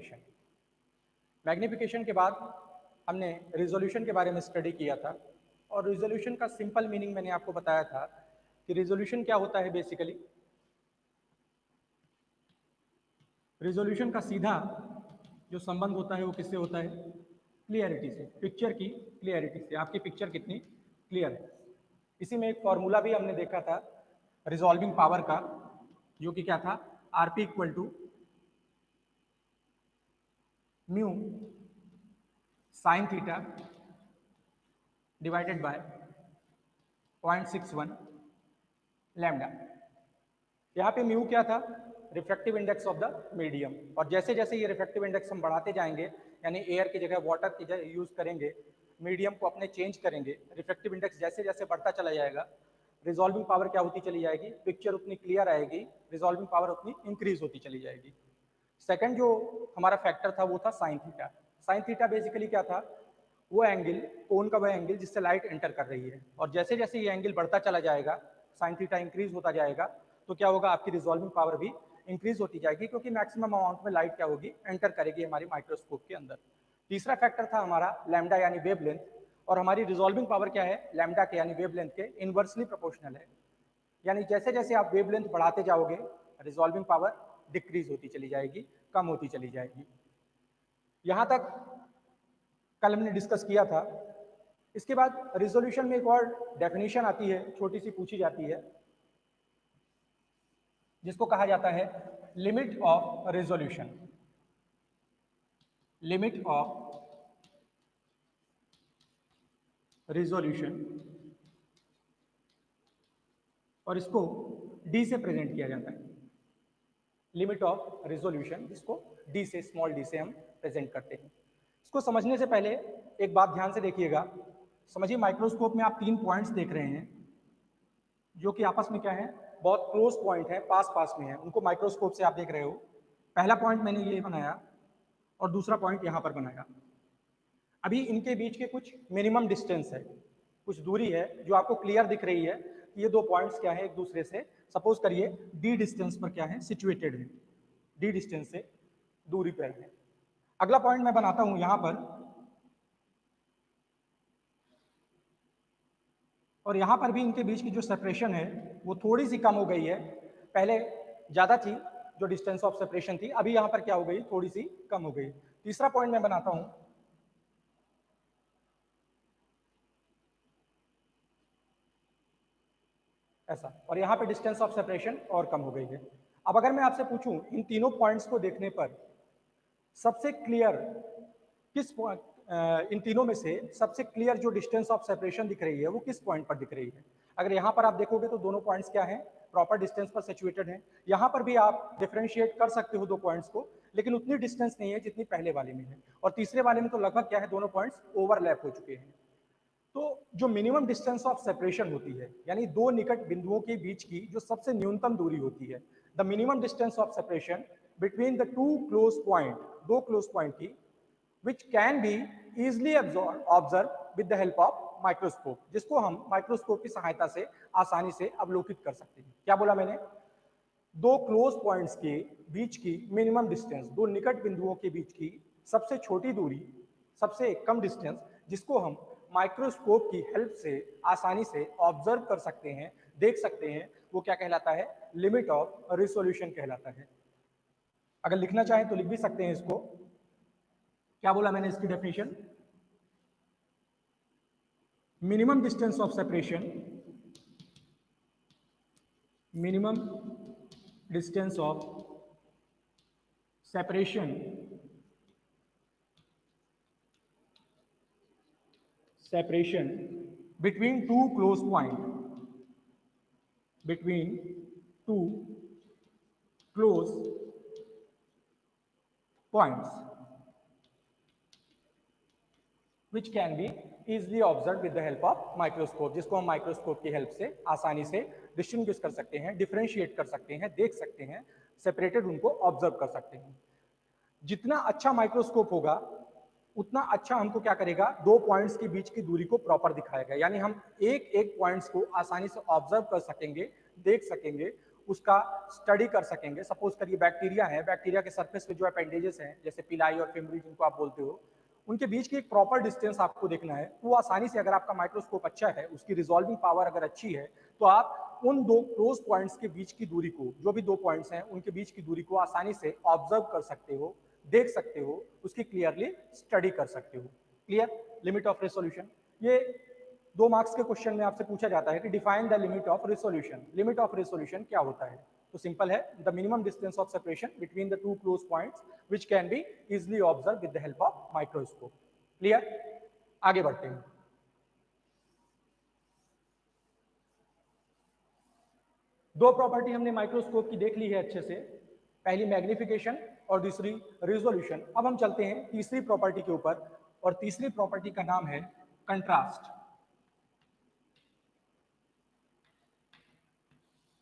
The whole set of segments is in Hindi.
मैग्निफिकेशन। मैग्निफिकेशन के बाद हमने रिजोल्यूशन के बारे में स्टडी किया था, और रिजोल्यूशन का सिंपल मीनिंग मैंने आपको बताया था कि रिजोल्यूशन क्या होता है। बेसिकली रिजोल्यूशन का सीधा जो संबंध होता है वो किससे होता है? क्लियरिटी से, पिक्चर की क्लियरिटी से। आपकी पिक्चर कितनी क्लियर है। इसी में एक फॉर्मूला भी हमने देखा था रिजॉल्विंग पावर का, जो कि क्या था? RP equal to mu sine theta divided by 0.61 lambda. यहाँ पे म्यू क्या था? Refractive index of the medium. और जैसे जैसे ये रिफ्रैक्टिव इंडेक्स हम बढ़ाते जाएंगे, यानी एयर की जगह वाटर की जगह यूज करेंगे, मीडियम को अपने चेंज करेंगे, रिफ्रैक्टिव इंडेक्स जैसे जैसे बढ़ता चला जाएगा, रिजॉल्विंग पावर क्या होती चली जाएगी? पिक्चर उतनी क्लियर आएगी, रिजॉल्विंग पावर उतनी इंक्रीज होती चली जाएगी। सेकंड जो हमारा फैक्टर था वो था sine theta. Sine theta basically क्या था? वो एंगल, कोन का वह एंगल जिससे लाइट एंटर कर रही है, और जैसे जैसे ये एंगल बढ़ता चला जाएगा, साइन थीटा इंक्रीज होता जाएगा, तो क्या होगा? आपकी रिजॉल्विंग पावर भी इंक्रीज होती जाएगी, क्योंकि मैक्सिमम अमाउंट में लाइट क्या होगी? एंटर करेगी हमारी माइक्रोस्कोप के अंदर। तीसरा फैक्टर था हमारा लैम्डा यानी वेवलेंथ, और हमारी रिजॉल्विंग पावर क्या है? लैम्डा के यानी वेवलेंथ के इनवर्सली प्रोपोर्शनल है। यानी जैसे जैसे आप वेवलेंथ बढ़ाते जाओगे, रिजॉल्विंग पावर डिक्रीज होती चली जाएगी, कम होती चली जाएगी। यहां तक कल हमने डिस्कस किया था। इसके बाद रिजोल्यूशन में एक और डेफिनेशन आती है, छोटी सी पूछी जाती है, जिसको कहा जाता है limit of resolution. Limit of resolution, और इसको डी से प्रेजेंट किया जाता है। लिमिट ऑफ रिजोल्यूशन, जिसको डी से, स्मॉल डी से हम प्रेजेंट करते हैं। इसको समझने से पहले एक बात ध्यान से देखिएगा। समझिए, माइक्रोस्कोप में आप 3 पॉइंट्स देख रहे हैं, जो कि आपस में क्या है? बहुत क्लोज पॉइंट है, पास पास में है। उनको माइक्रोस्कोप से आप देख रहे हो। पहला पॉइंट मैंने ये बनाया, और दूसरा पॉइंट यहाँ पर बनाया। अभी इनके बीच के कुछ मिनिमम डिस्टेंस है, कुछ दूरी है जो आपको क्लियर दिख रही है कि ये 2 पॉइंट्स क्या है? एक दूसरे से, सपोज करिए डी डिस्टेंस पर क्या है? सिचुएटेड है, डी डिस्टेंस से दूरी पर है। अगला पॉइंट मैं बनाता हूं यहां पर, और यहां पर भी इनके बीच की जो सेपरेशन है वो थोड़ी सी कम हो गई है। पहले ज्यादा थी जो डिस्टेंस ऑफ सेपरेशन थी, अभी यहां पर क्या हो गई? थोड़ी सी कम हो गई। तीसरा पॉइंट मैं बनाता हूं ऐसा, और यहाँ पे डिस्टेंस ऑफ सेपरेशन और कम हो गई है। अब अगर मैं आपसे पूछूं इन तीनों पॉइंट्स को देखने पर सबसे क्लियर किस पॉइंट, इन तीनों में से सबसे क्लियर जो डिस्टेंस ऑफ सेपरेशन दिख रही है वो किस पॉइंट पर दिख रही है? अगर यहाँ पर आप देखोगे तो दोनों पॉइंट्स क्या हैं? प्रॉपर डिस्टेंस पर सिचुएटेड हैं। यहाँ पर भी आप डिफरेंशिएट कर सकते हो 2 पॉइंट्स को, लेकिन उतनी डिस्टेंस नहीं है जितनी पहले वाले में है, और तीसरे वाले में तो लगभग क्या है? दोनों पॉइंट्स ओवरलैप हो चुके हैं। तो जो मिनिमम डिस्टेंस ऑफ सेपरेशन होती है, यानी 2 निकट बिंदुओं के बीच की जो सबसे न्यूनतम दूरी होती है, the minimum distance of separation between the 2 close point, 2 close point की, which can be easily observed with the help of microscope, जिसको हम माइक्रोस्कोप की सहायता से आसानी से अवलोकित कर सकते हैं। क्या बोला मैंने? 2 क्लोज पॉइंट्स के बीच की मिनिमम डिस्टेंस, 2 निकट बिंदुओं के बीच की सबसे छोटी दूरी, सबसे कम डिस्टेंस, जिसको हम माइक्रोस्कोप की हेल्प से आसानी से ऑब्जर्व कर सकते हैं, देख सकते हैं, वो क्या कहलाता है? लिमिट ऑफ रिजोल्यूशन कहलाता है। अगर लिखना चाहें तो लिख भी सकते हैं इसको। क्या बोला मैंने इसकी definition? Minimum distance of separation, minimum distance of separation between 2 close point, between 2 close points, which can be easily observed with the help of microscope, जिसको हम माइक्रोस्कोप की हेल्प से आसानी से डिस्टिंग्विश कर सकते हैं, डिफरेंशिएट कर सकते हैं, देख सकते हैं, सेपरेटेड उनको ऑब्जर्व कर सकते हैं। जितना अच्छा माइक्रोस्कोप होगा उतना अच्छा हमको क्या करेगा? 2 पॉइंट्स के बीच की दूरी को प्रॉपर दिखाएगा, यानी हम एक एक पॉइंट्स को आसानी से ऑब्जर्व कर सकेंगे, देख सकेंगे, उसका स्टडी कर सकेंगे। सपोज करिए बैक्टीरिया है, बैक्टीरिया के सरफेस पे जो अपेंडेजेस हैं जैसे पिलाई और फिमरी जिनको आप बोलते हो, उनके बीच की एक प्रॉपर डिस्टेंस आपको देखना है। वो आसानी से, अगर आपका माइक्रोस्कोप अच्छा है, उसकी रिजॉल्विंग पावर अगर अच्छी है, तो आप उन दो क्लोज पॉइंट्स के बीच की दूरी को, जो भी दो पॉइंट्स हैं उनके बीच की दूरी को आसानी से ऑब्जर्व कर सकते हो, देख सकते हो, उसकी क्लियरली स्टडी कर सकते हो। क्लियर? लिमिट ऑफ रेजोल्यूशन, ये 2 मार्क्स के क्वेश्चन में आपसे पूछा जाता है कि define the limit of resolution. Limit of resolution क्या होता है? तो सिंपल है, the minimum distance of separation between the two close points which can be easily observe with the help of microscope. Clear? आगे बढ़ते हैं। दो प्रॉपर्टी हमने माइक्रोस्कोप की देख ली है अच्छे से, पहली मैग्निफिकेशन और दूसरी रिजोल्यूशन। अब हम चलते हैं तीसरी प्रॉपर्टी के ऊपर, और तीसरी प्रॉपर्टी का नाम है कंट्रास्ट।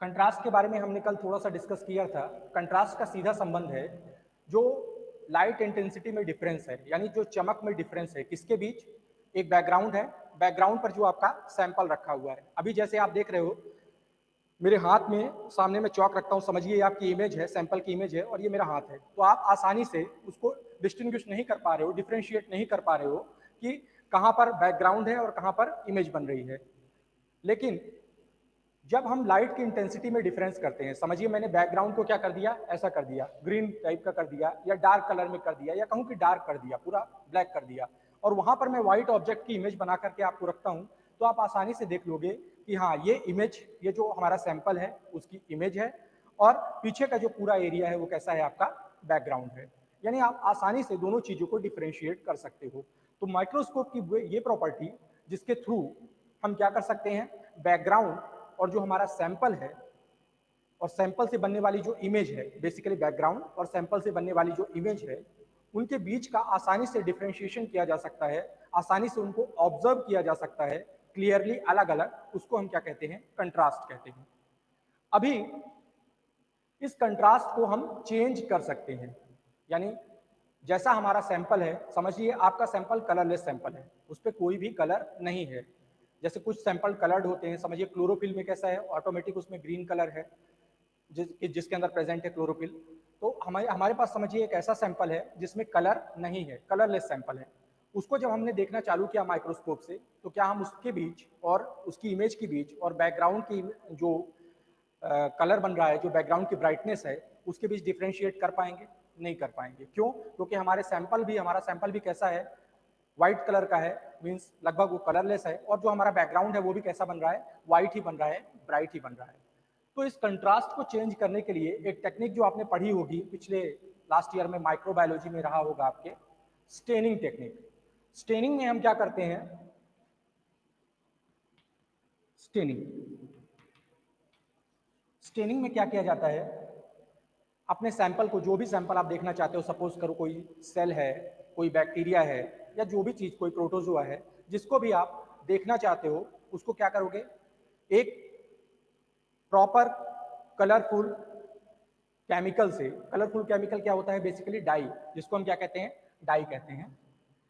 कंट्रास्ट के बारे में हमने कल थोड़ा सा डिस्कस किया था। कंट्रास्ट का सीधा संबंध है जो लाइट इंटेंसिटी में डिफरेंस है, यानी जो चमक में डिफरेंस है, किसके बीच? एक बैकग्राउंड है, बैकग्राउंड पर जो आपका सैंपल रखा हुआ है। अभी जैसे आप देख रहे हो मेरे हाथ में, सामने में चौक रखता हूँ, समझिए आपकी इमेज है, सैंपल की इमेज है, और ये मेरा हाथ है। तो आप आसानी से उसको डिस्टिंग्विश नहीं कर पा रहे हो, डिफ्रेंशिएट नहीं कर पा रहे हो कि कहाँ पर बैकग्राउंड है और कहाँ पर इमेज बन रही है। लेकिन जब हम लाइट की इंटेंसिटी में डिफरेंस करते हैं, समझिए मैंने बैकग्राउंड को क्या कर दिया, ऐसा कर दिया, ग्रीन टाइप का कर दिया, या डार्क कलर में कर दिया, या कहूँ कि डार्क कर दिया, पूरा ब्लैक कर दिया, और वहां पर मैं व्हाइट ऑब्जेक्ट की इमेज बना करके आपको रखता हूं, तो आप आसानी से देख लोगे कि हाँ, ये इमेज, ये जो हमारा सैंपल है उसकी इमेज है, और पीछे का जो पूरा एरिया है वो कैसा है, आपका बैकग्राउंड है। यानी आप आसानी से दोनों चीजों को डिफ्रेंशिएट कर सकते हो। तो माइक्रोस्कोप की ये प्रॉपर्टी, जिसके थ्रू हम क्या कर सकते हैं, बैकग्राउंड और जो हमारा सैंपल है, और सैंपल से बनने वाली जो इमेज है, बेसिकली बैकग्राउंड और सैंपल से बनने वाली जो इमेज है, उनके बीच का आसानी से डिफ्रेंशिएशन किया जा सकता है, आसानी से उनको ऑब्जर्व किया जा सकता है क्लियरली अलग अलग, उसको हम क्या कहते हैं, कंट्रास्ट कहते हैं। अभी इस कंट्रास्ट को हम चेंज कर सकते हैं, यानी जैसा हमारा सैंपल है, समझिए आपका सैंपल कलरलेस सैंपल है, उस पर कोई भी कलर नहीं है। जैसे कुछ सैंपल कलर्ड होते हैं, समझिए क्लोरोफिल में कैसा है, ऑटोमेटिक उसमें ग्रीन कलर है जिसके अंदर प्रेजेंट है क्लोरोफिल। तो हमारे पास समझिए एक ऐसा सैंपल है जिसमें कलर नहीं है, कलरलेस सैंपल है। उसको जब हमने देखना चालू किया माइक्रोस्कोप से, तो क्या हम उसके बीच और उसकी इमेज के बीच और बैकग्राउंड की जो कलर बन रहा है, जो बैकग्राउंड की ब्राइटनेस है, उसके बीच डिफ्रेंशिएट कर पाएंगे? नहीं कर पाएंगे। क्यों? क्योंकि हमारा सैंपल भी कैसा है, व्हाइट कलर का है, मीन्स लगभग वो कलरलेस है, और जो हमारा बैकग्राउंड है वो भी कैसा बन रहा है, व्हाइट ही बन रहा है, ब्राइट ही बन रहा है। तो इस कंट्रास्ट को चेंज करने के लिए एक टेक्निक जो आपने पढ़ी होगी पिछले लास्ट ईयर में, माइक्रोबायोलॉजी में रहा होगा आपके, स्टेनिंग टेक्निक। स्टेनिंग में हम क्या करते हैं, स्टेनिंग में क्या किया जाता है, अपने सैंपल को, जो भी सैंपल आप देखना चाहते हो, सपोज करो कोई सेल है, कोई बैक्टीरिया है, या जो भी चीज, कोई प्रोटोजोआ है, जिसको भी आप देखना चाहते हो, उसको क्या करोगे, एक प्रॉपर कलरफुल केमिकल से, कलरफुल केमिकल क्या होता है, बेसिकली डाई, जिसको हम क्या कहते हैं, डाई कहते हैं।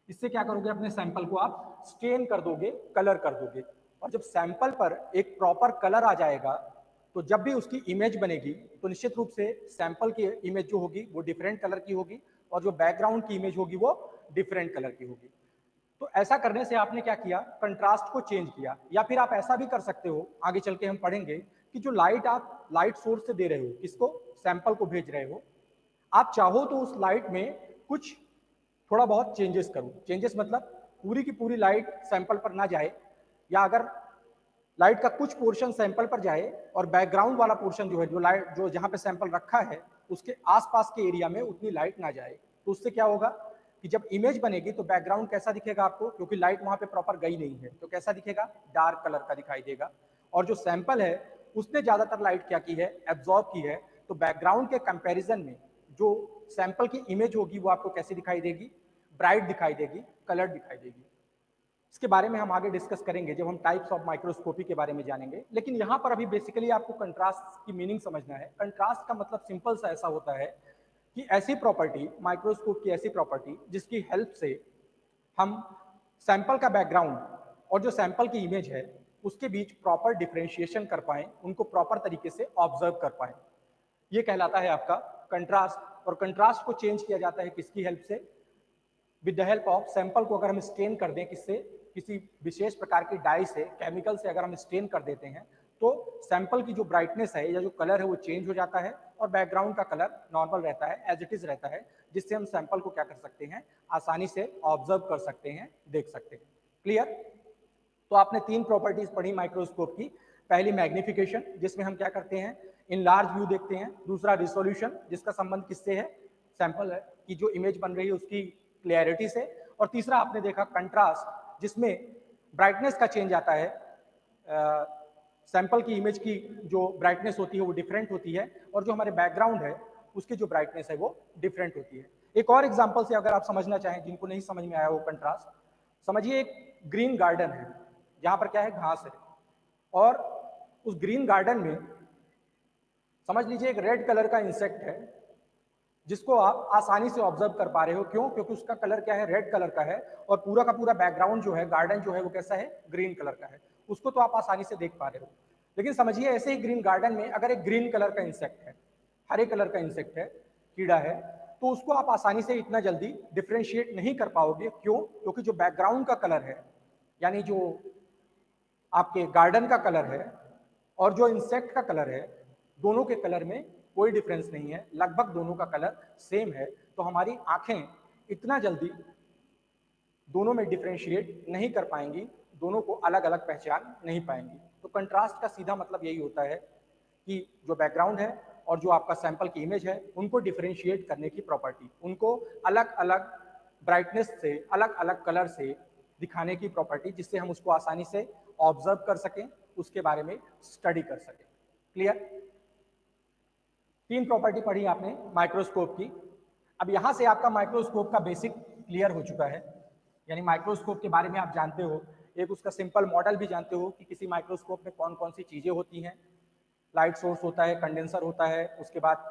इससे क्या करोगे, अपने सैंपल को आप स्टेन कर दोगे, कलर कर दोगे, और जब सैंपल पर एक प्रॉपर कलर आ जाएगा, तो जब भी उसकी इमेज बनेगी, तो निश्चित रूप से सैंपल की इमेज जो होगी वो डिफरेंट कलर की होगी, और जो बैकग्राउंड की इमेज होगी वो डिफरेंट कलर की होगी। तो ऐसा करने से आपने क्या किया, कंट्रास्ट को चेंज किया। या फिर आप ऐसा भी कर सकते हो, आगे चल के हम पढ़ेंगे, कि जो लाइट आप लाइट सोर्स से दे रहे हो, किसको, सैंपल को भेज रहे हो, आप चाहो तो उस लाइट में कुछ थोड़ा बहुत चेंजेस करो। चेंजेस मतलब पूरी की पूरी लाइट सैंपल पर ना जाए, या अगर लाइट का कुछ पोर्शन सैंपल पर जाए और बैकग्राउंड वाला पोर्शन जो है, जो लाइट जो जहां पे सैंपल रखा है उसके आसपास के एरिया में उतनी लाइट ना जाए, तो उससे क्या होगा कि जब इमेज बनेगी तो बैकग्राउंड कैसा दिखेगा आपको, क्योंकि लाइट वहां पे प्रॉपर गई नहीं है, तो कैसा दिखेगा, डार्क कलर का दिखाई देगा। और जो सैंपल है उसने ज्यादातर लाइट क्या की है, एब्जॉर्ब की है, तो बैकग्राउंड के कंपैरिजन में जो सैंपल की इमेज होगी वो आपको कैसी दिखाई देगी, ब्राइट दिखाई देगी, कलर दिखाई देगी। इसके बारे में हम आगे डिस्कस करेंगे जब हम टाइप्स ऑफ माइक्रोस्कोपी के बारे में जानेंगे। लेकिन यहाँ पर अभी बेसिकली आपको कंट्रास्ट की मीनिंग समझना है। कंट्रास्ट का मतलब सिंपल सा ऐसा होता है कि ऐसी प्रॉपर्टी, माइक्रोस्कोप की ऐसी प्रॉपर्टी जिसकी हेल्प से हम सैंपल का बैकग्राउंड और जो सैंपल की इमेज है उसके बीच प्रॉपर डिफरेंशिएशन कर पाएं, उनको प्रॉपर तरीके से ऑब्जर्व कर पाएं। ये कहलाता है आपका कंट्रास्ट। और कंट्रास्ट को चेंज किया जाता है किसकी हेल्प से? With the help of sample को अगर हम स्टेन कर दें किससे, किसी विशेष प्रकार की डाई से, केमिकल से अगर हम स्टेन कर देते हैं तो सैंपल की जो ब्राइटनेस है या जो कलर है वो चेंज हो जाता है और बैकग्राउंड का कलर नॉर्मल रहता है, एज इट इज रहता है, जिससे हम सैंपल को क्या कर सकते हैं, आसानी से ऑब्जर्व कर सकते हैं, देख सकते हैं। क्लियर? तो आपने तीन प्रॉपर्टीज पढ़ी माइक्रोस्कोप की। पहली मैग्निफिकेशन, जिसमें हम क्या करते हैं, इन लार्ज व्यू देखते हैं। दूसरा रिसोल्यूशन, जिसका संबंध किससे है, सैंपल की जो इमेज बन रही है उसकी क्लियरिटी से। और तीसरा आपने देखा कंट्रास्ट, जिसमें ब्राइटनेस का चेंज आता है, सैंपल की इमेज की जो ब्राइटनेस होती है वो डिफरेंट होती है और जो हमारे बैकग्राउंड है उसकी जो ब्राइटनेस है वो डिफरेंट होती है। एक और एग्जांपल से अगर आप समझना चाहें, जिनको नहीं समझ में आया वो कंट्रास्ट, समझिए एक ग्रीन गार्डन है जहां पर क्या है, घास है, और उस ग्रीन गार्डन में समझ लीजिए एक रेड कलर का इंसेक्ट है जिसको आप आसानी से ऑब्जर्व कर पा रहे हो। क्यों? क्योंकि उसका कलर क्या है, रेड कलर का है, और पूरा का पूरा बैकग्राउंड जो है, गार्डन जो है वो कैसा है, ग्रीन कलर का है। उसको तो आप आसानी से देख पा रहे हो। लेकिन समझिए ऐसे ही ग्रीन गार्डन में अगर एक ग्रीन कलर का इंसेक्ट है, हरे कलर का इंसेक्ट है, कीड़ा है, तो उसको आप आसानी से इतना जल्दी डिफ्रेंशिएट नहीं कर पाओगे। क्यों? क्योंकि जो बैकग्राउंड का कलर है, यानी जो आपके गार्डन का कलर है और जो इंसेक्ट का कलर है, दोनों के कलर में कोई डिफरेंस नहीं है, लगभग दोनों का कलर सेम है। तो हमारी आंखें इतना जल्दी दोनों में डिफरेंशिएट नहीं कर पाएंगी, दोनों को अलग अलग पहचान नहीं पाएंगी। तो कंट्रास्ट का सीधा मतलब यही होता है कि जो बैकग्राउंड है और जो आपका सैंपल की इमेज है उनको डिफरेंशिएट करने की प्रॉपर्टी, उनको अलग अलग ब्राइटनेस से, अलग अलग कलर से दिखाने की प्रॉपर्टी, जिससे हम उसको आसानी से ऑब्जर्व कर सकें, उसके बारे में स्टडी कर सकें। क्लियर? तीन प्रॉपर्टी पढ़ी आपने माइक्रोस्कोप की। अब यहां से आपका माइक्रोस्कोप का बेसिक क्लियर हो चुका है, यानी माइक्रोस्कोप के बारे में आप जानते हो, एक उसका सिंपल मॉडल भी जानते हो कि किसी माइक्रोस्कोप में कौन कौन सी चीजें होती हैं। लाइट सोर्स होता है, कंडेंसर होता है, उसके बाद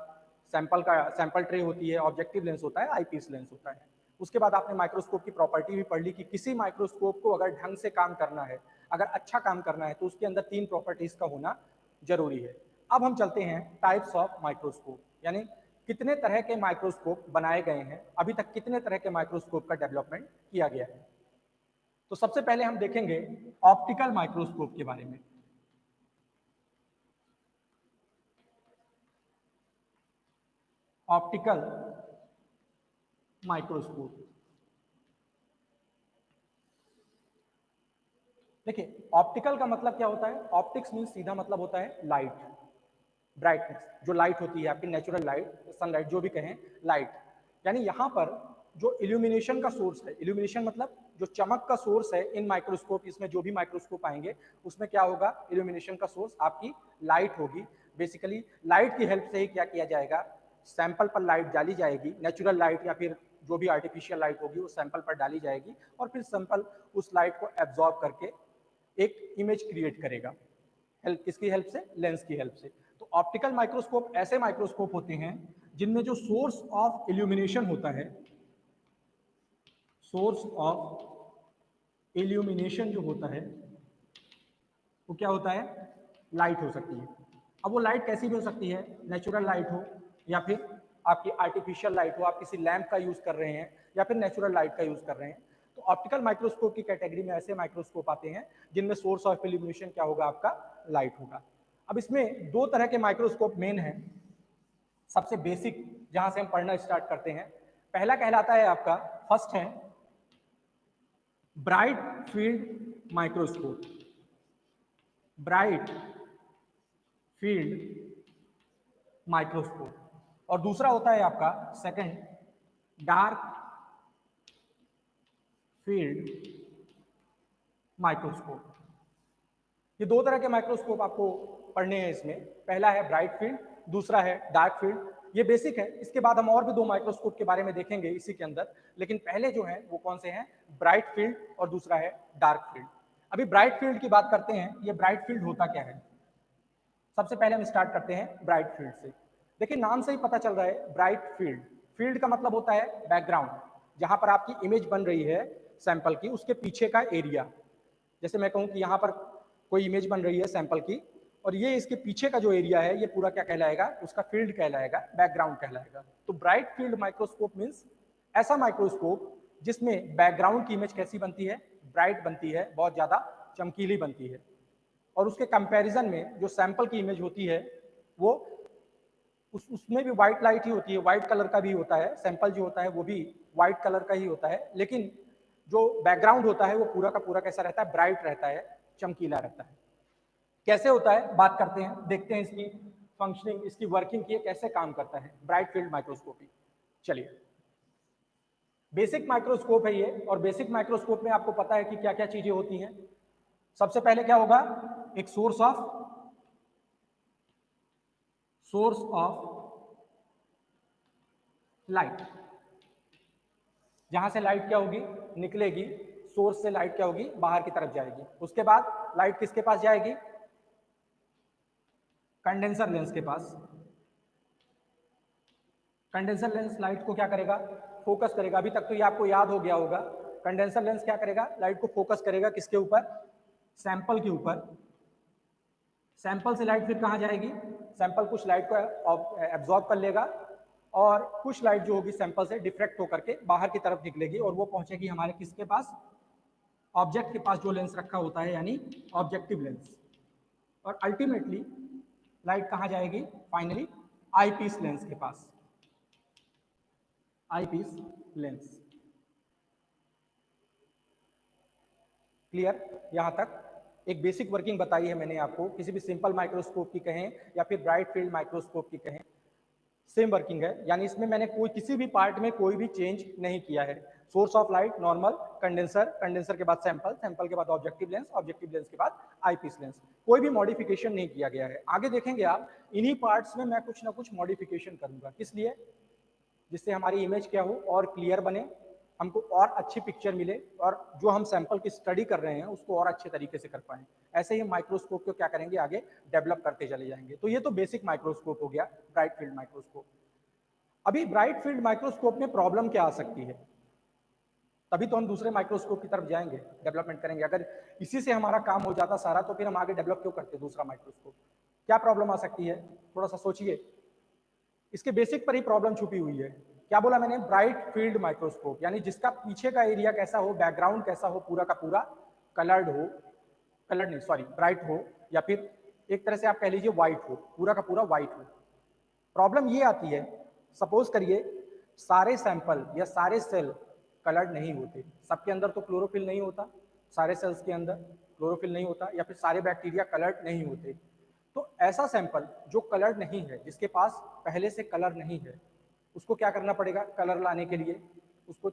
सैंपल ट्रे होती है, ऑब्जेक्टिव लेंस होता है, आईपीस लेंस होता है। उसके बाद आपने माइक्रोस्कोप की प्रॉपर्टी भी पढ़ ली कि किसी माइक्रोस्कोप को अगर ढंग से काम करना है, अगर अच्छा काम करना है, तो उसके अंदर तीन प्रॉपर्टीज का होना जरूरी है। अब हम चलते हैं टाइप्स ऑफ माइक्रोस्कोप, यानी कितने तरह के माइक्रोस्कोप बनाए गए हैं, अभी तक कितने तरह के माइक्रोस्कोप का डेवलपमेंट किया गया है। तो सबसे पहले हम देखेंगे ऑप्टिकल माइक्रोस्कोप के बारे में। ऑप्टिकल माइक्रोस्कोप, देखिए ऑप्टिकल का मतलब क्या होता है, ऑप्टिक्स मीन सीधा मतलब होता है लाइट, ब्राइटनेस, जो लाइट होती है आपकी नेचुरल लाइट, सनलाइट जो भी कहें, लाइट। यानी यहाँ पर जो इल्यूमिनेशन का सोर्स है, इल्यूमिनेशन मतलब जो चमक का सोर्स है इन माइक्रोस्कोप, इसमें जो भी माइक्रोस्कोप आएंगे उसमें क्या होगा, इल्यूमिनेशन का सोर्स आपकी लाइट होगी। बेसिकली लाइट की हेल्प से ही क्या किया जाएगा, सैंपल पर लाइट डाली जाएगी, नेचुरल लाइट या फिर जो भी आर्टिफिशियल लाइट होगी वो सैंपल पर डाली जाएगी और फिर सैंपल उस लाइट को एब्जॉर्ब करके एक इमेज क्रिएट करेगा। हेल्प किसकी हेल्प से, लेंस की हेल्प से। तो ऑप्टिकल माइक्रोस्कोप ऐसे माइक्रोस्कोप होते हैं जिनमें जो सोर्स ऑफ इल्यूमिनेशन होता है, सोर्स ऑफ इल्यूमिनेशन जो होता है वो क्या होता है, लाइट हो सकती है। अब वो लाइट कैसी भी हो सकती है, नेचुरल लाइट हो या फिर आपकी आर्टिफिशियल लाइट हो, आप किसी लैंप का यूज कर रहे हैं या फिर नेचुरल लाइट का यूज कर रहे हैं। तो ऑप्टिकल माइक्रोस्कोप की कैटेगरी में ऐसे माइक्रोस्कोप आते हैं जिनमें सोर्स ऑफ इल्यूमिनेशन क्या होगा, आपका लाइट होगा। अब इसमें दो तरह के माइक्रोस्कोप मेन है, सबसे बेसिक जहां से हम पढ़ना स्टार्ट करते हैं। पहला कहलाता है आपका, फर्स्ट है bright field microscope, bright field microscope, और दूसरा होता है आपका सेकंड डार्क फील्ड माइक्रोस्कोप। ये दो तरह के माइक्रोस्कोप आपको पढ़ने हैं इसमें। पहला है ब्राइट फील्ड, दूसरा है डार्क फील्ड। ये बेसिक है, इसके बाद हम और भी दो माइक्रोस्कोप के बारे में देखेंगे इसी के अंदर, लेकिन पहले जो है वो कौन से हैं, ब्राइट फील्ड और दूसरा है डार्क फील्ड। अभी ब्राइट फील्ड की बात करते हैं। ये ब्राइट फील्ड होता क्या है, सबसे पहले हम स्टार्ट करते हैं ब्राइट फील्ड से। देखिए नाम से ही पता चल रहा है ब्राइट फील्ड, फील्ड का मतलब होता है बैकग्राउंड, जहां पर आपकी इमेज बन रही है सैंपल की, उसके पीछे का एरिया। जैसे मैं कहूं कि यहाँ पर कोई इमेज बन रही है सैंपल की, और ये इसके पीछे का जो एरिया है ये पूरा क्या कहलाएगा, उसका फील्ड कहलाएगा, बैकग्राउंड कहलाएगा। तो ब्राइट फील्ड माइक्रोस्कोप मीन्स ऐसा माइक्रोस्कोप जिसमें बैकग्राउंड की इमेज कैसी बनती है, ब्राइट बनती है, बहुत ज़्यादा चमकीली बनती है, और उसके कंपैरिजन में जो सैंपल की इमेज होती है वो उसमें भी व्हाइट लाइट ही होती है, व्हाइट कलर का भी होता है, सैंपल जो होता है वो भी व्हाइट कलर का ही होता है, लेकिन जो बैकग्राउंड होता है वो पूरा का पूरा कैसा रहता है, ब्राइट रहता है, चमकीला रहता है। कैसे होता है बात करते हैं, देखते हैं इसकी फंक्शनिंग, इसकी वर्किंग की, कैसे काम करता है ब्राइट फील्ड माइक्रोस्कोपी। चलिए, बेसिक माइक्रोस्कोप है ये, और बेसिक माइक्रोस्कोप में आपको पता है कि क्या क्या चीजें होती हैं। सबसे पहले क्या होगा, एक सोर्स ऑफ लाइट, जहां से लाइट क्या होगी, निकलेगी, सोर्स से लाइट क्या होगी, बाहर की तरफ जाएगी। उसके बाद लाइट किसके पास जाएगी, कंडेंसर लेंस के पास। कंडेंसर लेंस लाइट को क्या करेगा, फोकस करेगा। अभी तक तो ये आपको याद हो गया होगा, कंडेंसर लेंस क्या करेगा, लाइट को फोकस करेगा, किसके ऊपर, सैंपल के ऊपर। सैंपल से लाइट फिर कहाँ जाएगी, सैंपल कुछ लाइट को एब्जॉर्ब कर लेगा, और कुछ लाइट जो होगी सैंपल से डिफ्रेक्ट होकर के बाहर की तरफ निकलेगी, और वो पहुंचेगी हमारे किसके पास, ऑब्जेक्ट के पास जो लेंस रखा होता है, यानी ऑब्जेक्टिव लेंस। और अल्टीमेटली लाइट कहाँ जाएगी, फाइनली आईपीस लेंस के पास, आईपीस लेंस। क्लियर, यहां तक एक बेसिक वर्किंग बताई है मैंने आपको। किसी भी सिंपल माइक्रोस्कोप की कहें या फिर ब्राइट फील्ड माइक्रोस्कोप की कहें, सेम वर्किंग है, यानी इसमें मैंने कोई किसी भी पार्ट में कोई भी चेंज नहीं किया है। Source of light normal, condenser, condenser के बाद सैंपल, सैंपल के बाद ऑब्जेक्टिव लेंस, ऑब्जेक्टिव लेंस के बाद आईपीस लेंस, कोई भी मॉडिफिकेशन नहीं किया गया है। आगे देखेंगे आप, इन्हीं पार्ट्स में मैं कुछ ना कुछ मॉडिफिकेशन करूंगा, किस लिए, जिससे हमारी इमेज क्या हो, और क्लियर बने, हमको और अच्छी पिक्चर मिले, और जो हम सैंपल की स्टडी कर रहे हैं उसको और अच्छे तरीके से कर पाएं। ऐसे ही माइक्रोस्कोप को क्या करेंगे, आगे डेवलप करते चले जाएंगे। तो ये तो बेसिक माइक्रोस्कोप हो गया, ब्राइट फील्ड माइक्रोस्कोप। अभी ब्राइट फील्ड माइक्रोस्कोप में प्रॉब्लम क्या आ सकती है, तभी तो हम दूसरे माइक्रोस्कोप की तरफ जाएंगे, डेवलपमेंट करेंगे। अगर इसी से हमारा काम हो जाता सारा, तो फिर हम आगे डेवलप क्यों करते दूसरा माइक्रोस्कोप। क्या प्रॉब्लम आ सकती है, थोड़ा सा सोचिए, इसके बेसिक पर ही प्रॉब्लम छुपी हुई है। क्या बोला मैंने, ब्राइट फील्ड माइक्रोस्कोप, यानी जिसका पीछे का एरिया कैसा हो, बैकग्राउंड कैसा हो, पूरा का पूरा कलर्ड हो, कलर्ड नहीं सॉरी ब्राइट हो, या फिर एक तरह से आप कह लीजिए व्हाइट हो, पूरा का पूरा व्हाइट हो। प्रॉब्लम ये आती है, सपोज करिए सारे सैंपल या सारे सेल कलर्ड नहीं होते, सबके अंदर तो क्लोरोफिल नहीं होता, सारे सेल्स के अंदर क्लोरोफिल नहीं होता, या फिर सारे बैक्टीरिया कलर्ड नहीं होते। तो ऐसा सैंपल जो कलर्ड नहीं है, जिसके पास पहले से कलर नहीं है, उसको क्या करना पड़ेगा, कलर लाने के लिए उसको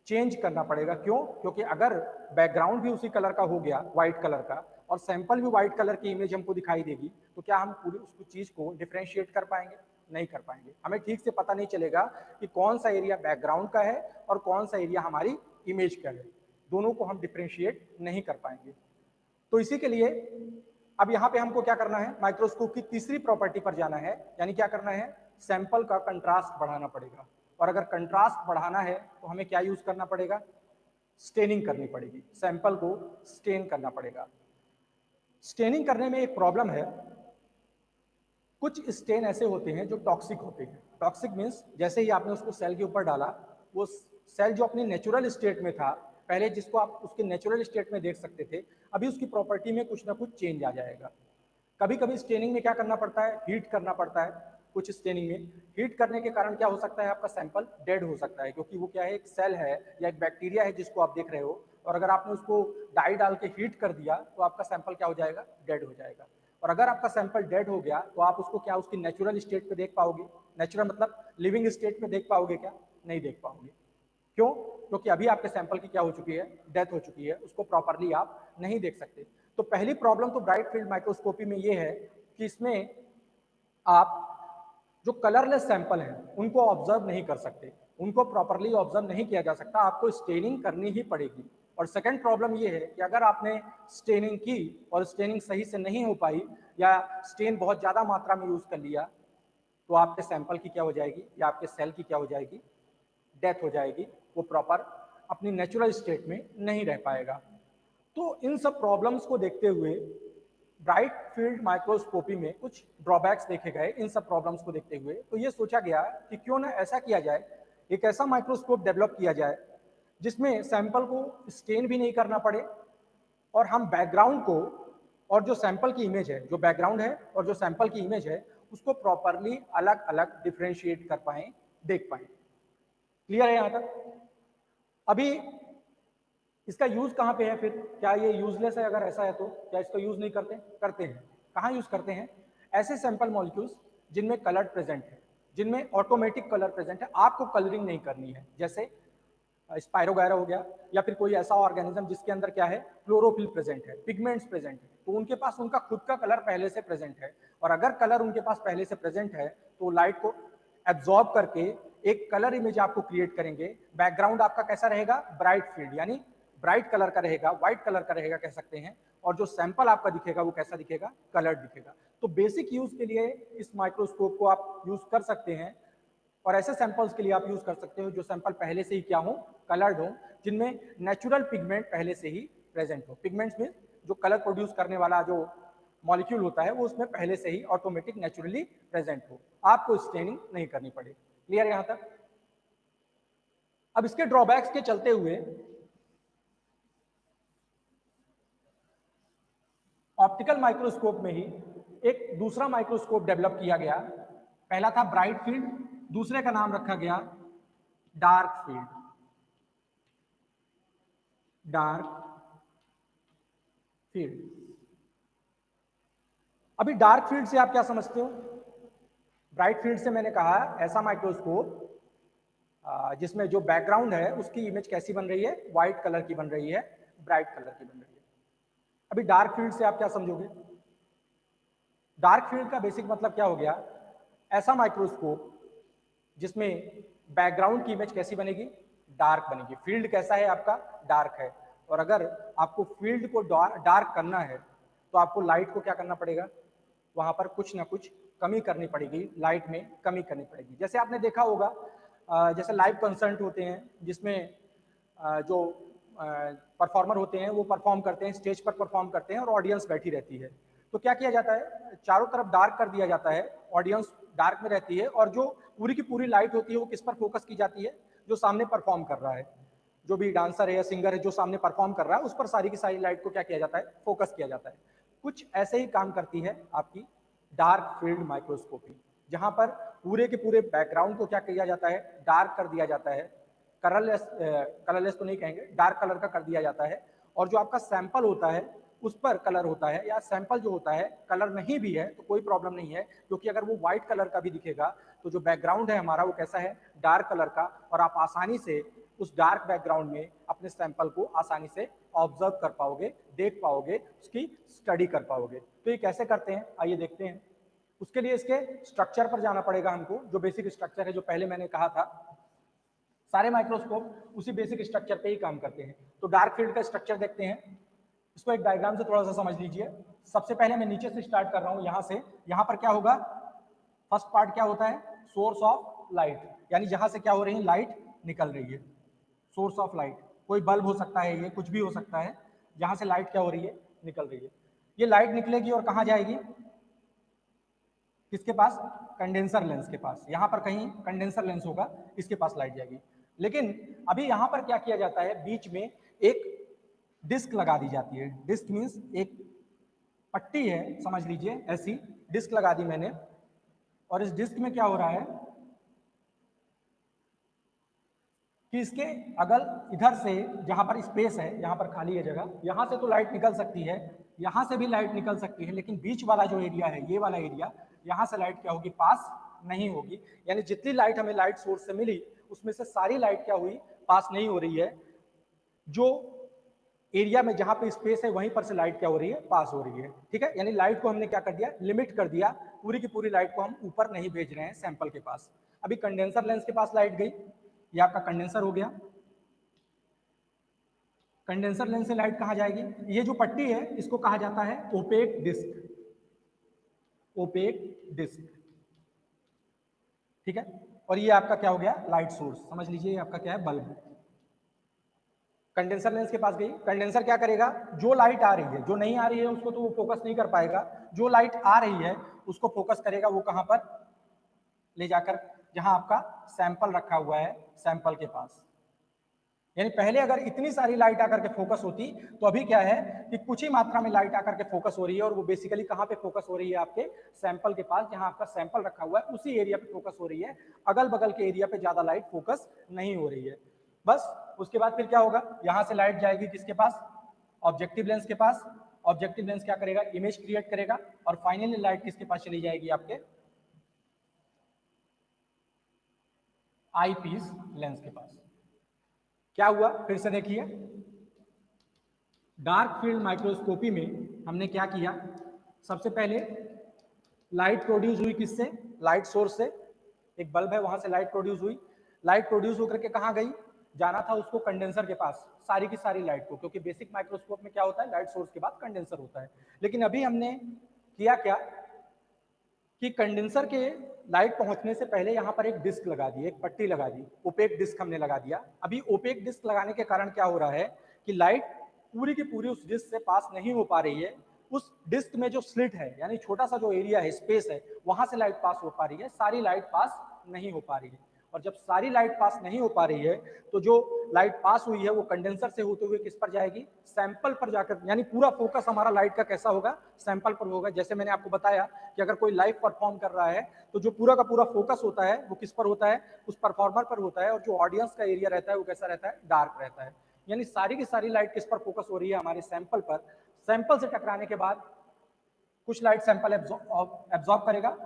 चेंज करना पड़ेगा। क्यों, क्योंकि अगर बैकग्राउंड भी उसी कलर का हो गया, व्हाइट कलर का, और सैंपल भी व्हाइट कलर की इमेज हमको दिखाई देगी, तो क्या हम पूरी उसको चीज को डिफ्रेंशिएट कर पाएंगे, नहीं कर पाएंगे। हमें ठीक से पता नहीं चलेगा कि कौन सा एरिया बैकग्राउंड का है और कौन सा एरिया हमारी इमेज का है, दोनों को हम डिफ्रेंशिएट नहीं कर पाएंगे। तो इसी के लिए अब यहाँ पे हमको क्या करना है, माइक्रोस्कोप की तीसरी प्रॉपर्टी पर जाना है, यानी क्या करना है, सैंपल का कंट्रास्ट बढ़ाना पड़ेगा। और अगर कंट्रास्ट बढ़ाना है तो हमें क्या यूज करना पड़ेगा, स्टेनिंग करनी पड़ेगी, सैंपल को स्टेन करना पड़ेगा। स्टेनिंग करने में एक प्रॉब्लम है, कुछ स्टेन ऐसे होते हैं जो टॉक्सिक होते हैं। टॉक्सिक मीन्स जैसे ही आपने उसको सेल के ऊपर डाला, वो सेल जो अपनी नेचुरल स्टेट में था पहले, जिसको आप उसके नेचुरल स्टेट में देख सकते थे, अभी उसकी प्रॉपर्टी में कुछ ना कुछ चेंज आ जाएगा। कभी कभी स्टेनिंग में क्या करना पड़ता है, हीट करना पड़ता है। कुछ स्टेनिंग में हीट करने के कारण क्या हो सकता है, आपका सैंपल डेड हो सकता है, क्योंकि वो क्या है, एक सेल है या एक बैक्टीरिया है जिसको आप देख रहे हो, और अगर आपने उसको डाई डाल के हीट कर दिया तो आपका सैंपल क्या हो जाएगा, डेड हो जाएगा। और अगर आपका सैंपल डेड हो गया तो आप उसको क्या उसकी नेचुरल स्टेट पे देख पाओगे, नेचुरल मतलब लिविंग स्टेट में देख पाओगे क्या, नहीं देख पाओगे। क्यों, क्योंकि अभी आपके सैंपल की क्या हो चुकी है, डेथ हो चुकी है, उसको प्रॉपरली आप नहीं देख सकते। तो पहली प्रॉब्लम तो ब्राइट फील्ड माइक्रोस्कोपी में ये है कि इसमें आप जो कलरलेस सैंपल हैं उनको ऑब्जर्व नहीं कर सकते, उनको प्रॉपरली ऑब्जर्व नहीं किया जा सकता, आपको स्टेनिंग करनी ही पड़ेगी। और सेकंड प्रॉब्लम ये है कि अगर आपने स्टेनिंग की और स्टेनिंग सही से नहीं हो पाई, या स्टेन बहुत ज़्यादा मात्रा में यूज कर लिया, तो आपके सैंपल की क्या हो जाएगी, या आपके सेल की क्या हो जाएगी, डेथ हो जाएगी। वो प्रॉपर अपनी नेचुरल स्टेट में नहीं रह पाएगा। तो इन सब प्रॉब्लम्स को देखते हुए ब्राइट फील्ड माइक्रोस्कोपी में कुछ ड्रॉबैक्स देखे गए इन सब प्रॉब्लम्स को देखते हुए। तो ये सोचा गया कि क्यों ना ऐसा किया जाए, एक ऐसा माइक्रोस्कोप डेवलप किया जाए जिसमें सैंपल को स्टेन भी नहीं करना पड़े और हम बैकग्राउंड को और जो सैंपल की इमेज है, जो बैकग्राउंड है और जो सैंपल की इमेज है, उसको प्रॉपरली अलग अलग डिफ्रेंशिएट कर पाएं, देख पाएं। क्लियर है यहाँ तक? अभी इसका यूज कहाँ पे है फिर? क्या ये यूजलेस है? अगर ऐसा है तो क्या इसका यूज नहीं करते? करते हैं। कहाँ यूज करते हैं? ऐसे सैंपल मॉलिक्यूल्स जिनमें कलर प्रेजेंट है, जिनमें ऑटोमेटिक कलर प्रेजेंट है, आपको कलरिंग नहीं करनी है, जैसे स्पायरोगायरा हो गया, या फिर कोई ऐसा ऑर्गेनिज्म जिसके अंदर क्या है, क्लोरोफिल प्रेजेंट है, पिगमेंट्स प्रेजेंट है, तो उनके पास उनका खुद का कलर पहले से प्रेजेंट है। और अगर कलर उनके पास पहले से प्रेजेंट है तो लाइट को एब्जॉर्ब करके एक कलर इमेज आपको क्रिएट करेंगे। बैकग्राउंड आपका कैसा रहेगा? ब्राइट फील्ड, यानी ब्राइट कलर का रहेगा, व्हाइट कलर का रहेगा कह सकते हैं। और जो सैंपल आपका दिखेगा वो कैसा दिखेगा? कलर्ड दिखेगा। तो बेसिक यूज के लिए इस माइक्रोस्कोप को आप यूज कर सकते हैं, और ऐसे सैंपल्स के लिए आप यूज कर सकते हो जो सैंपल पहले से ही क्या हो, कलर्ड हो, जिनमें नेचुरल पिगमेंट पहले से ही प्रेजेंट हो। पिगमेंट्स में जो कलर प्रोड्यूस करने वाला जो मॉलिक्यूल होता है वो उसमें पहले से ही ऑटोमेटिक नेचुरली प्रेजेंट हो, आपको स्टेनिंग नहीं करनी पड़े। क्लियर है यहाँ तक? अब इसके ड्रॉबैक्स के चलते हुए ऑप्टिकल माइक्रोस्कोप में ही एक दूसरा माइक्रोस्कोप डेवलप किया गया। पहला था ब्राइट फील्ड, दूसरे का नाम रखा गया डार्क फील्ड। Dark field. अभी डार्क फील्ड से आप क्या समझते हो? ब्राइट फील्ड से मैंने कहा ऐसा माइक्रोस्कोप जिसमें जो बैकग्राउंड है उसकी इमेज कैसी बन रही है? व्हाइट कलर की बन रही है, ब्राइट कलर की बन रही है। अभी डार्क फील्ड से आप क्या समझोगे? डार्क फील्ड का बेसिक मतलब क्या हो गया? ऐसा माइक्रोस्कोप जिसमें बैकग्राउंड की इमेज कैसी बनेगी? डार्क बनेगी। फील्ड कैसा है आपका? डार्क है। और अगर आपको फील्ड को डार्क करना है तो आपको लाइट को क्या करना पड़ेगा? वहां पर कुछ ना कुछ कमी करनी पड़ेगी, लाइट में कमी करनी पड़ेगी। जैसे आपने देखा होगा जैसे लाइव कंसर्ट होते हैं जिसमें जो परफॉर्मर होते हैं वो परफॉर्म करते हैं, स्टेज पर परफॉर्म करते हैं और ऑडियंस बैठी रहती है। तो क्या किया जाता है? चारों तरफ डार्क कर दिया जाता है, ऑडियंस डार्क में रहती है, और जो पूरी की पूरी लाइट होती है वो किस पर फोकस की जाती है? जो सामने परफॉर्म कर रहा है, जो भी डांसर है या सिंगर है जो सामने परफॉर्म कर रहा है, उस पर सारी की सारी लाइट को क्या किया जाता है? फोकस किया जाता है। कुछ ऐसे ही काम करती है आपकी डार्क फील्ड माइक्रोस्कोपी, जहां पर पूरे के पूरे बैकग्राउंड को क्या किया जाता है? डार्क कर दिया जाता है। कलरलेस तो नहीं कहेंगे, डार्क कलर का कर दिया जाता है। और जो आपका सैंपल होता है उस पर कलर होता है, या सैंपल जो होता है कलर नहीं भी है तो कोई प्रॉब्लम नहीं है, क्योंकि अगर वो व्हाइट कलर का भी दिखेगा तो जो बैकग्राउंड है हमारा वो कैसा है? डार्क कलर का। और आप आसानी से उस डार्क बैकग्राउंड में अपने सैंपल को आसानी से ऑब्जर्व कर पाओगे, देख पाओगे, उसकी स्टडी कर पाओगे। तो ये कैसे करते हैं आइए देखते हैं। उसके लिए इसके स्ट्रक्चर पर जाना पड़ेगा हमको, जो बेसिक स्ट्रक्चर है जो पहले मैंने कहा था। सारे माइक्रोस्कोप उसी बेसिक स्ट्रक्चर पे ही काम करते हैं। तो डार्क फील्ड का स्ट्रक्चर देखते हैं। इसको एक डायग्राम से थोड़ा सा समझ लीजिए। सबसे पहले मैं नीचे से स्टार्ट कर रहा हूं, यहां से। यहां पर क्या होगा? फर्स्ट पार्ट क्या होता है? सोर्स ऑफ लाइट, यानी जहां से क्या हो रही है? लाइट निकल रही है। सोर्स ऑफ लाइट कोई बल्ब हो सकता है, ये कुछ भी हो सकता है, जहां से लाइट क्या हो रही है? निकल रही है। ये लाइट निकलेगी और कहां जाएगी? किसके पास? कंडेंसर लेंस के पास। यहां पर कहीं कंडेंसर लेंस होगा, इसके पास लाइट जाएगी। लेकिन अभी यहां पर क्या किया जाता है? बीच में एक डिस्क लगा दी जाती है। डिस्क मीन्स एक पट्टी है, समझ लीजिए, ऐसी डिस्क लगा दी मैंने। और इस डिस्क में क्या हो रहा है कि इसके अगल इधर से जहां पर स्पेस है, यहां पर खाली है जगह, यहां से तो लाइट निकल सकती है, यहां से भी लाइट निकल सकती है, लेकिन बीच वाला जो एरिया है, ये वाला एरिया, यहां से लाइट क्या होगी? पास नहीं होगी। यानी जितनी लाइट हमें लाइट सोर्स से मिली उसमें से सारी लाइट क्या हुई? पास नहीं हो रही है। जो एरिया में जहां पे स्पेस है वहीं पर से लाइट क्या हो रही है? पास हो रही है। ठीक है, यानी लाइट को हमने क्या कर दिया? लिमिट कर दिया। पूरी की पूरी लाइट को हम ऊपर नहीं भेज रहे हैं सैंपल के पास। अभी कंडेंसर लेंस के पास लाइट गई, ये आपका कंडेंसर हो गया। कंडेंसर लेंस से लाइट कहाँ जाएगी? ये जो पट्टी है इसको कहा जाता है ओपेक डिस्क। ओपेक डिस्क, ठीक है। और ये आपका क्या हो गया? Light source. समझ लीजिए ये आपका क्या है? बल्ब। कंडेंसर लेंस के पास गई, कंडेंसर क्या करेगा, जो लाइट आ रही है, जो नहीं आ रही है उसको तो वो फोकस नहीं कर पाएगा, जो लाइट आ रही है उसको फोकस करेगा वो कहां पर, ले जाकर जहां आपका सैंपल रखा हुआ है, सैंपल के पास। यानी पहले अगर इतनी सारी लाइट आकर के फोकस होती तो अभी क्या है कि कुछ ही मात्रा में लाइट आकर के फोकस हो रही है, और वो बेसिकली कहां पे फोकस हो रही है, आपके सैंपल के पास, जहां आपका सैंपल रखा हुआ है उसी एरिया पे फोकस हो रही है, अगल बगल के एरिया पे ज्यादा लाइट फोकस नहीं हो रही है। बस उसके बाद फिर क्या होगा, यहां से लाइट जाएगी किसके पास, ऑब्जेक्टिव लेंस के पास, ऑब्जेक्टिव लेंस क्या करेगा, इमेज क्रिएट करेगा, और फाइनली लाइट किसके पास चली जाएगी, आपके आई पीस लेंस के पास। क्या हुआ फिर से देखिए, डार्क फील्ड माइक्रोस्कोपी में हमने क्या किया, सबसे पहले लाइट प्रोड्यूस हुई किससे, लाइट सोर्स से, एक बल्ब है वहां से लाइट प्रोड्यूस हुई, लाइट प्रोड्यूस होकर के कहाँ गई, जाना था उसको कंडेंसर के पास, सारी की सारी लाइट को, क्योंकि बेसिक माइक्रोस्कोप में क्या होता है, लाइट सोर्स के बाद कंडेंसर होता है। लेकिन अभी हमने किया क्या कि कंडेंसर के लाइट पहुंचने से पहले यहाँ पर एक डिस्क लगा दी, एक पट्टी लगा दी, ओपेक डिस्क हमने लगा दिया। अभी ओपेक डिस्क लगाने के कारण क्या हो रहा है कि लाइट पूरी की पूरी उस डिस्क से पास नहीं हो पा रही है, उस डिस्क में जो स्लिट है, यानी छोटा सा जो एरिया है, स्पेस है, वहां से लाइट पास हो पा रही है, सारी लाइट पास नहीं हो पा रही है। और जब सारी लाइट पास नहीं हो पा रही है तो जो लाइट पास हुई है वो कंडेंसर से होते हुए किस पर जाएगी, सैंपल पर जाकर, यानी पूरा फोकस हमारा लाइट का कैसा होगा, सैंपल पर होगा। जैसे मैंने आपको बताया कि अगर कोई लाइव परफॉर्म कर रहा है तो जो पूरा का पूरा फोकस होता है वो किस पर होता है, उस परफॉर्मर पर होता है, और जो ऑडियंस का एरिया रहता है वो कैसा रहता है, डार्क रहता है। यानी सारी की सारी लाइट किस पर फोकस हो रही है, हमारे सैंपल पर। सैंपल से टकराने के बाद कुछ लाइट सैंपल एब्जॉर्ब करेगा,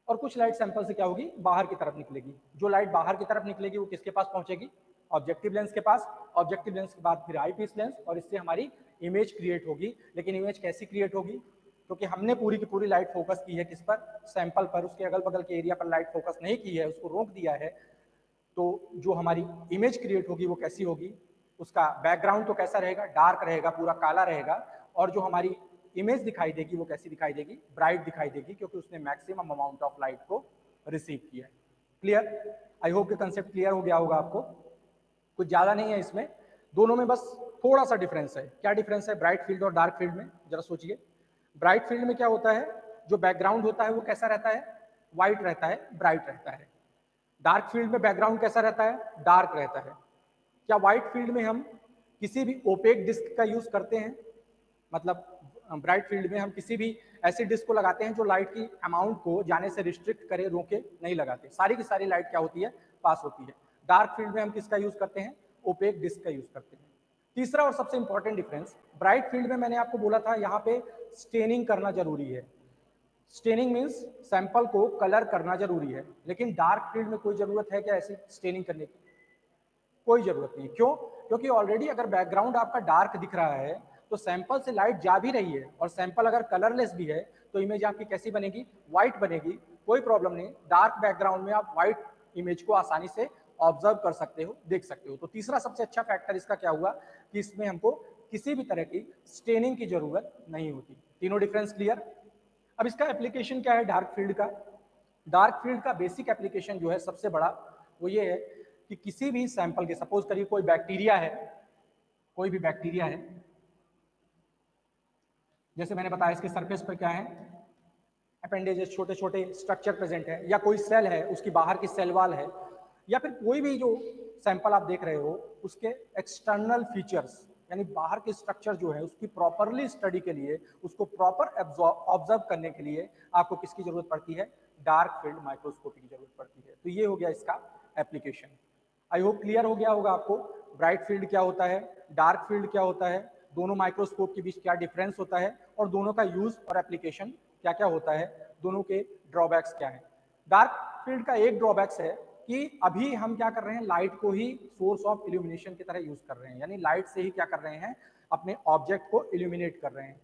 और कुछ लाइट सैंपल से क्या होगी, बाहर की तरफ निकलेगी। जो लाइट बाहर की तरफ निकलेगी वो किसके पास पहुंचेगी, ऑब्जेक्टिव लेंस के पास, ऑब्जेक्टिव लेंस के बाद फिर आई पीस लेंस, और इससे हमारी इमेज क्रिएट होगी। लेकिन इमेज कैसी क्रिएट होगी, क्योंकि हमने पूरी की पूरी लाइट फोकस की है किस पर, सैंपल पर, उसके अगल बगल के एरिया पर लाइट फोकस नहीं की है, उसको रोक दिया है। तो जो हमारी इमेज क्रिएट होगी वो कैसी होगी, उसका बैकग्राउंड तो कैसा रहेगा, डार्क रहेगा, पूरा काला रहेगा, और जो हमारी इमेज दिखाई देगी वो कैसी दिखाई देगी, ब्राइट दिखाई देगी, क्योंकि उसने मैक्सिमम अमाउंट ऑफ लाइट को रिसीव किया है। क्लियर, आई होप कि कंसेप्ट क्लियर हो गया होगा आपको। कुछ ज्यादा नहीं है इसमें, दोनों में बस थोड़ा सा डिफरेंस है। क्या डिफरेंस है ब्राइट फील्ड और डार्क फील्ड में, जरा सोचिए। ब्राइट फील्ड में क्या होता है, जो बैकग्राउंड होता है वो कैसा रहता है, व्हाइट रहता है, ब्राइट रहता है। डार्क फील्ड में बैकग्राउंड कैसा रहता है, डार्क रहता है। क्या व्हाइट फील्ड में हम किसी भी ओपेक डिस्क का यूज करते हैं, मतलब ब्राइट फील्ड में हम किसी भी ऐसी डिस्क को लगाते हैं जो लाइट की अमाउंट को जाने से रिस्ट्रिक्ट करे, रोके, नहीं लगाते, सारी की सारी लाइट क्या होती है, पास होती है। डार्क फील्ड में हम किसका यूज करते हैं, ओपेक डिस्क का यूज करते हैं। तीसरा और सबसे इंपॉर्टेंट डिफरेंस, ब्राइट फील्ड में मैंने आपको बोला था यहाँ पे स्टेनिंग करना जरूरी है। स्टेनिंग मीन्स सैंपल को कलर करना जरूरी है, लेकिन डार्क फील्ड में कोई जरूरत है क्या ऐसी स्टेनिंग करने की, कोई जरूरत नहीं। क्यों, क्योंकि ऑलरेडी अगर बैकग्राउंड आपका डार्क दिख रहा है तो सैंपल से लाइट जा भी रही है, और सैंपल अगर कलरलेस भी है तो इमेज आपकी कैसी बनेगी, व्हाइट बनेगी, कोई प्रॉब्लम नहीं। डार्क बैकग्राउंड में आप व्हाइट इमेज को आसानी से ऑब्जर्व कर सकते हो, देख सकते हो। तो तीसरा सबसे अच्छा फैक्टर इसका क्या हुआ कि इसमें हमको किसी भी तरह की स्टेनिंग की जरूरत नहीं होती। तीनों डिफरेंस क्लियर। अब इसका एप्लीकेशन क्या है डार्क फील्ड का, डार्क फील्ड का बेसिक एप्लीकेशन जो है सबसे बड़ा वो ये है कि किसी भी सैंपल के, सपोज करिए कोई बैक्टीरिया है, कोई भी बैक्टीरिया है, जैसे मैंने बताया इसके सरफेस पर क्या है, अपेंडेजेस, छोटे छोटे स्ट्रक्चर प्रेजेंट है, या कोई सेल है उसकी बाहर की सेल वाल है, या फिर कोई भी जो सैंपल आप देख रहे हो उसके एक्सटर्नल फीचर्स, यानी बाहर के स्ट्रक्चर जो है उसकी प्रॉपरली स्टडी के लिए, उसको प्रॉपर ऑब्जर्व करने के लिए आपको किसकी जरूरत पड़ती है, डार्क फील्ड माइक्रोस्कोपी की जरूरत पड़ती है। तो ये हो गया इसका एप्लीकेशन। आई होप क्लियर हो गया होगा आपको, ब्राइट फील्ड क्या होता है, डार्क फील्ड क्या होता है, दोनों माइक्रोस्कोप के बीच क्या डिफरेंस होता है, और दोनों का यूज और एप्लीकेशन क्या क्या होता है, दोनों के ड्रॉबैक्स क्या है। डार्क फील्ड का एक ड्रॉबैक्स है कि अभी हम क्या कर रहे हैं, लाइट को ही सोर्स ऑफ इल्यूमिनेशन की तरह यूज कर रहे हैं, यानी लाइट से ही क्या कर रहे हैं, अपने ऑब्जेक्ट को इल्यूमिनेट कर रहे हैं।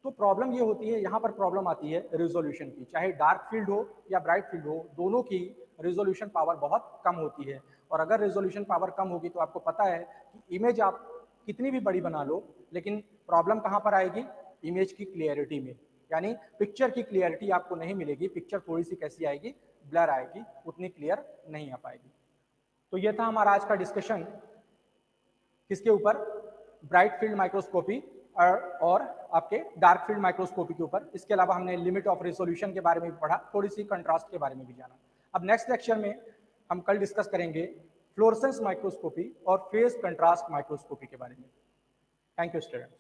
तो प्रॉब्लम ये होती है, यहाँ पर प्रॉब्लम आती है रेजोल्यूशन की। चाहे डार्क फील्ड हो या ब्राइट फील्ड हो, दोनों की रेजोल्यूशन पावर बहुत कम होती है। और अगर रेजोल्यूशन पावर कम होगी तो आपको पता है कि इमेज आप कितनी भी बड़ी बना लो, लेकिन प्रॉब्लम कहाँ पर आएगी, इमेज की क्लियरिटी में। यानी पिक्चर की क्लियरिटी आपको नहीं मिलेगी, पिक्चर थोड़ी सी कैसी आएगी, ब्लर आएगी, उतनी क्लियर नहीं आ पाएगी। तो ये था हमारा आज का डिस्कशन किसके ऊपर? ब्राइट फील्ड माइक्रोस्कोपी और आपके डार्क फील्ड माइक्रोस्कोपी के ऊपर। इसके अलावा हमने लिमिट ऑफ रेजोल्यूशन के बारे में भी पढ़ा, थोड़ी सी कंट्रास्ट के बारे में भी जाना। अब नेक्स्ट लेक्चर में हम कल डिस्कस करेंगे फ्लोरेसेंस माइक्रोस्कोपी और फेज कंट्रास्ट माइक्रोस्कोपी के बारे में। Thank you students.